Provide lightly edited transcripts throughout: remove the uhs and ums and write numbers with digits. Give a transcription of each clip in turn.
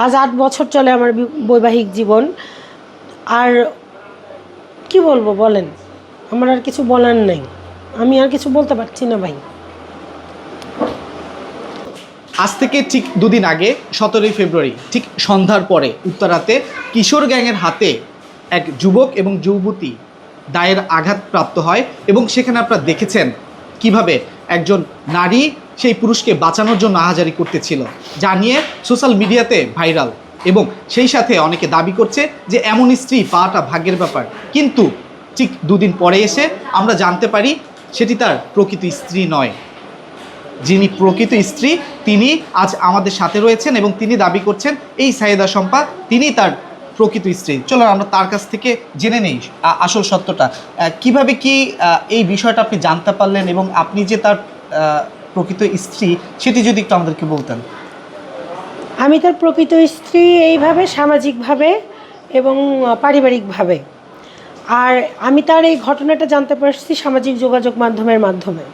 আজ 8 বছর চলে আমার বৈবাহিক জীবন। আর কি বলবো বলেন, আমার আর কিছু বলার নেই, আমি আর কিছু বলতে পারছি না ভাই। আজ থেকে ঠিক 2 দিন আগে 17ই ফেব্রুয়ারি ঠিক সন্ধ্যার পরে উত্তরাতে কিশোর গ্যাংয়ের হাতে এক যুবক এবং যুবতী দায়ের আঘাতপ্রাপ্ত হয় এবং সেখানে আপনারা দেখেছেন কিভাবে একজন নারী সেই পুরুষকে বাঁচানোর জন্য আহাজারি করতেছিল, যা নিয়ে সোশ্যাল মিডিয়াতে ভাইরাল। এবং সেই সাথে অনেকে দাবি করছে যে এমন স্ত্রী পাওয়াটা ভাগ্যের ব্যাপার। কিন্তু ঠিক 2 দিন পরে এসে আমরা জানতে পারি সেটি তার প্রকৃত স্ত্রী নয়। যিনি প্রকৃত স্ত্রী তিনি আজ আমাদের সাথে রয়েছেন এবং তিনি দাবি করছেন এই সাইয়েদা শম্পা তিনি তার প্রকৃত স্ত্রী। চলো আমরা তার কাছ থেকে জেনে নেই আসল সত্যটা। কিভাবে কি এই বিষয়টা আপনি জানতে পারলেন এবং আপনি যে তার প্রকৃত স্ত্রী সেটি যদি একটু আমাদেরকে বলতেন। আমি তার প্রকৃত স্ত্রী এইভাবে সামাজিকভাবে এবং পারিবারিকভাবে। আর আমি তার এই ঘটনাটা জানতে পারছি সামাজিক যোগাযোগ মাধ্যমের মাধ্যমে।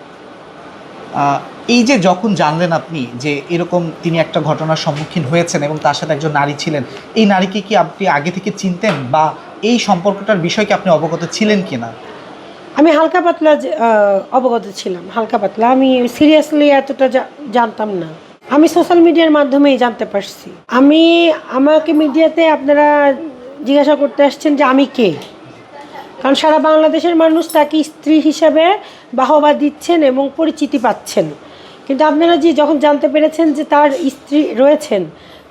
এই যে যখন জানলেন আপনি যে এরকম তিনি একটা ঘটনার সম্মুখীন হয়েছেন এবং তার সাথে একজন নারী ছিলেন, এই নারীকে কি আপনি আগে থেকে চিনতেন বা এই সম্পর্কটার বিষয়ে কি আপনি অবগত ছিলেন কিনা? আমি হালকা পাতলা অবগত ছিলাম, হালকা পাতলা। আমি সিরিয়াসলি এতটা জানতাম না। আমি সোশ্যাল মিডিয়ার মাধ্যমেই জানতে পারছি। আমাকে মিডিয়াতে আপনারা জিজ্ঞাসা করতে আসছেন যে আমি কে, কারণ সারা বাংলাদেশের মানুষ তাকে স্ত্রী হিসাবে বাহবা দিচ্ছেন এবং পরিচিতি পাচ্ছেন। কিন্তু আপনারা যখন জানতে পেরেছেন যে তার স্ত্রী রয়েছেন,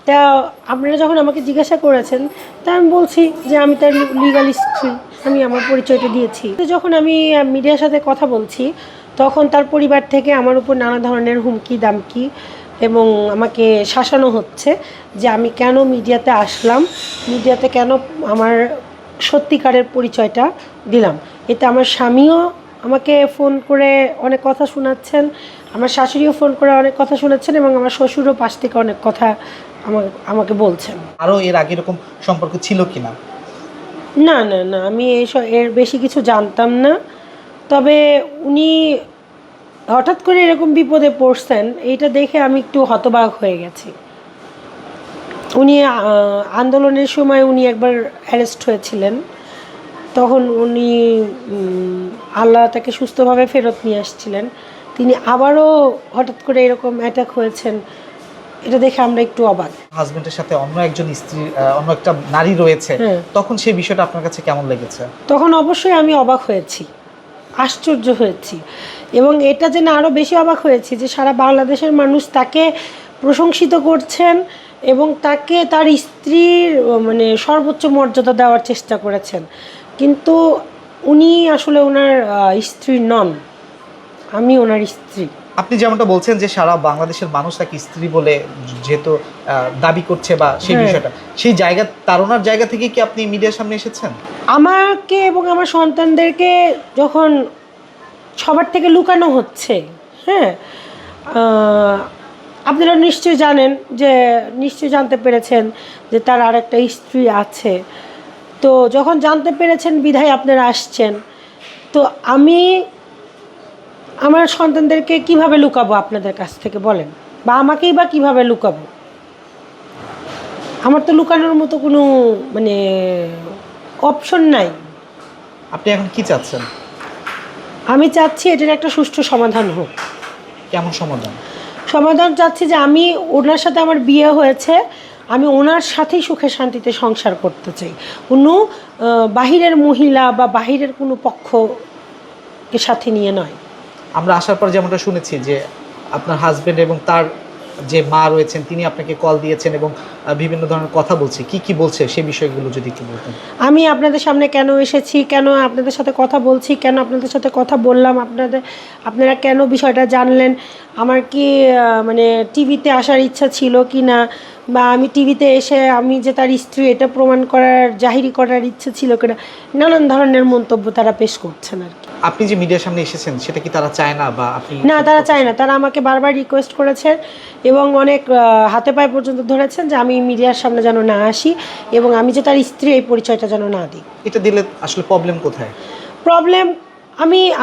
তা আপনারা যখন আমাকে জিজ্ঞাসা করেছেন, তা আমি বলছি যে আমি তার লিগাল স্ত্রী, আমি আমার পরিচয়টা দিয়েছি। যখন আমি মিডিয়ার সাথে কথা বলছি তখন তার পরিবার থেকে আমার উপর নানা ধরনের হুমকি দামকি এবং আমাকে শাসানো হচ্ছে যে আমি কেন মিডিয়াতে আসলাম, মিডিয়াতে কেন আমার সত্যিকারের পরিচয়টা দিলাম। এতে আমার স্বামীও আমাকে ফোন করে অনেক কথা শোনাচ্ছেন, আমার শাশুড়িও ফোন করে অনেক কথা শোনাচ্ছেন এবং আমার শ্বশুরও পাশ থেকে অনেক কথা আমাকে বলছেন। আরও এর আগে এরকম সম্পর্ক ছিল কিনা? না না না, আমি এর বেশি কিছু জানতাম না। তবে উনি হঠাৎ করে এরকম বিপদে পড়ছেন, এইটা দেখে আমি একটু হতবাক হয়ে গেছি। উনি আন্দোলনের সময় উনি একবার অ্যারেস্ট হয়েছিলেন, তখন উনি আল্লাহ তাকে সুস্থভাবে ফেরত নিয়ে আসছিলেন। তিনি আবারও হঠাৎ করে এরকম অ্যাটাক হয়েছেন, এটা দেখে আমরা একটু অবাক। হাজবেন্ডের সাথে অন্য একজন স্ত্রী অন্য একটা নারী রয়েছে, তখন সেই বিষয়টা আপনার কাছে কেমন লেগেছে? তখন অবশ্যই আমি অবাক হয়েছি, আশ্চর্য হয়েছি এবং এটা জেনে আরও বেশি অবাক হয়েছি যে সারা বাংলাদেশের মানুষ তাকে প্রশংসিত করছেন এবং তাকে তার স্ত্রীর মানে সর্বোচ্চ মর্যাদা দেওয়ার চেষ্টা করেছেন, কিন্তু উনি আসলে ওনার স্ত্রী নন, আমি ওনার স্ত্রী। আপনি যেমনটা বলছেন যে সারা বাংলাদেশের মানুষ তাকে স্ত্রী বলে যেহেতু দাবি করছে বা সেই বিষয়টা, সেই জায়গা তাড়নার জায়গা থেকে কি আপনি মিডিয়ার সামনে এসেছেন? আমাকে এবং আমার সন্তানদেরকে যখন সবার থেকে লুকানো হচ্ছে, হ্যাঁ, আপনারা নিশ্চয়ই জানেন যে নিশ্চয়ই জানতে পেরেছেন যে তার আর একটা স্ত্রী আছে। তো যখন জানতে পেরেছেন বিধায় আপনারা আসছেন, তো আমি আমার সন্তানদেরকে কিভাবে লুকাবো আপনাদের কাছ থেকে বলেন, বা আমাকেই বা কিভাবে লুকাবো? আমার তো লুকানোর মতো কোনো মানে অপশন নাই। আপনি এখন কি চাচ্ছেন? আমি চাচ্ছি এটার একটা সুষ্ঠু সমাধান হোক। কেমন সমাধান? সমাধান চাচ্ছি যে আমি ওনার সাথে আমার বিয়ে হয়েছে, আমি ওনার সাথেই সুখে শান্তিতে সংসার করতে চাই, কোনো বাহিরের মহিলা বা বাহিরের কোনো পক্ষকে সাথে নিয়ে নয়। আমরা আসার পর যেমনটা শুনেছি যে আপনার হাজবেন্ড এবং তার যে মা রয়েছেন তিনি আপনাকে কল দিয়েছেন এবং বিভিন্ন ধরনের কথা বলছে, কি কি বলছে সেই বিষয়গুলো যদি একটু বলতেন। আমি আপনাদের সামনে কেন এসেছি, কেন আপনাদের সাথে কথা বলছি, কেন আপনাদের সাথে কথা বললাম, আপনারা কেন বিষয়টা জানলেন, আমার কি মানে টিভিতে আসার ইচ্ছা ছিল কি না, বা আমি টিভিতে এসে আমি যে তার স্ত্রী এটা প্রমাণ করার জাহিরি করার ইচ্ছা ছিল কিনা, নানান ধরনের মন্তব্য তারা পেশ করছেন আর কি। আপনি যে মিডিয়ার সামনে এসেছেন সেটা কি তারা চায় না বা আপনি? না, তারা চায় না। তারা আমাকে বারবার রিকোয়েস্ট করেছেন এবং অনেক হাতে পায়ে পর্যন্ত ধরেছেন যে আমি মিডিয়ার সামনে যেন না আসি এবং আমি যে তার স্ত্রী এই পরিচয়টা যেন না দিই। এটা দিলে আসলে প্রবলেম কোথায়? প্রবলেম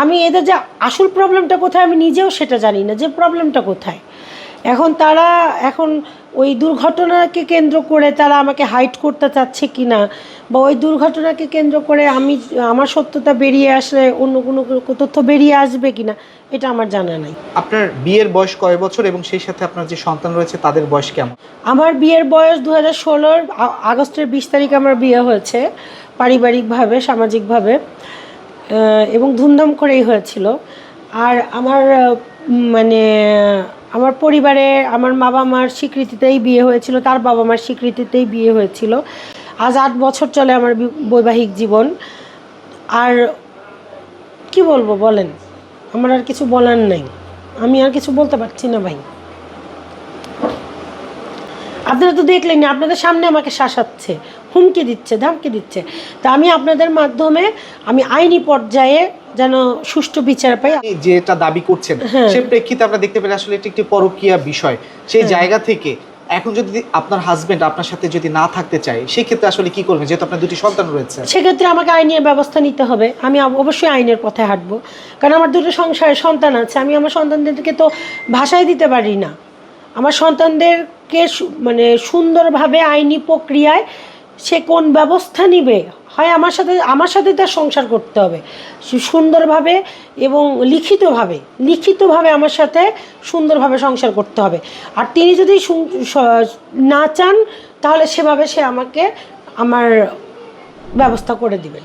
আমি এদের যে আসল প্রবলেমটা কোথায় আমি নিজেও সেটা জানি না যে প্রবলেমটা কোথায়। এখন তারা এখন ওই দুর্ঘটনাকে কেন্দ্র করে তারা আমাকে হাইড করতে চাচ্ছে কি না, বা ওই দুর্ঘটনাকে কেন্দ্র করে আমার সত্যতা বেরিয়ে আসলে অন্য কোনো তথ্য বেরিয়ে আসবে কি না, এটা আমার জানা নাই। আপনার বিয়ের বয়স কয় বছর এবং সেই সাথে আপনার যে সন্তান রয়েছে তাদের বয়স কেমন? আমার বিয়ের বয়স 2016 আগস্টের 20 তারিখে আমার বিয়ে হয়েছে, পারিবারিকভাবে, সামাজিকভাবে, এবং ধুমধাম করেই হয়েছিল। আর আমার মানে আমার পরিবারে আমার বাবা মার স্বীকৃতিতেই বিয়ে হয়েছিল, তার বাবা মার স্বীকৃতিতেই বিয়ে হয়েছিল। আজ 8 বছর চলে আমার বৈবাহিক জীবন। আর কি বলবো বলেন, আমার আর কিছু বলার নাই, আমি আর কিছু বলতে পারছি না ভাই। আপনারা তো দেখলেন, আপনাদের সামনে আমাকে শাসাচ্ছে, হুমকি দিচ্ছে, ধামকি দিচ্ছে। তা আমি আপনাদের মাধ্যমে আমি আইনি পর্যায়ে যেন সুষ্ঠু বিচার পাই। যেটা দাবি করছেন সে প্রেক্ষিতে আমরা দেখতে পেলে আসলে এটি একটি পরকীয়া বিষয়। সেই জায়গা থেকে এখন যদি আপনার হাজবেন্ড আপনার সাথে যদি না থাকতে চায়, সেই ক্ষেত্রে আসলে কি করবেন, যেহেতু আপনার 2টি সন্তান রয়েছে? সেক্ষেত্রে আমাকে আইনি ব্যবস্থা নিতে হবে। আমি অবশ্যই আইনের পথে হাঁটবো, কারণ আমার 2টো সংসারের সন্তান আছে। আমি আমার সন্তানদেরকে তো ভাষায় দিতে পারি না। আমার সন্তানদেরকে মানে সুন্দরভাবে আইনি প্রক্রিয়ায় সে কোন ব্যবস্থা নিবে, হয় আমার সাথে তার সংসার করতে হবে সুন্দরভাবে, এবং লিখিতভাবে আমার সাথে সুন্দরভাবে সংসার করতে হবে। আর তিনি যদি না চান, তাহলে সেভাবে সে আমাকে আমার ব্যবস্থা করে দিবেন।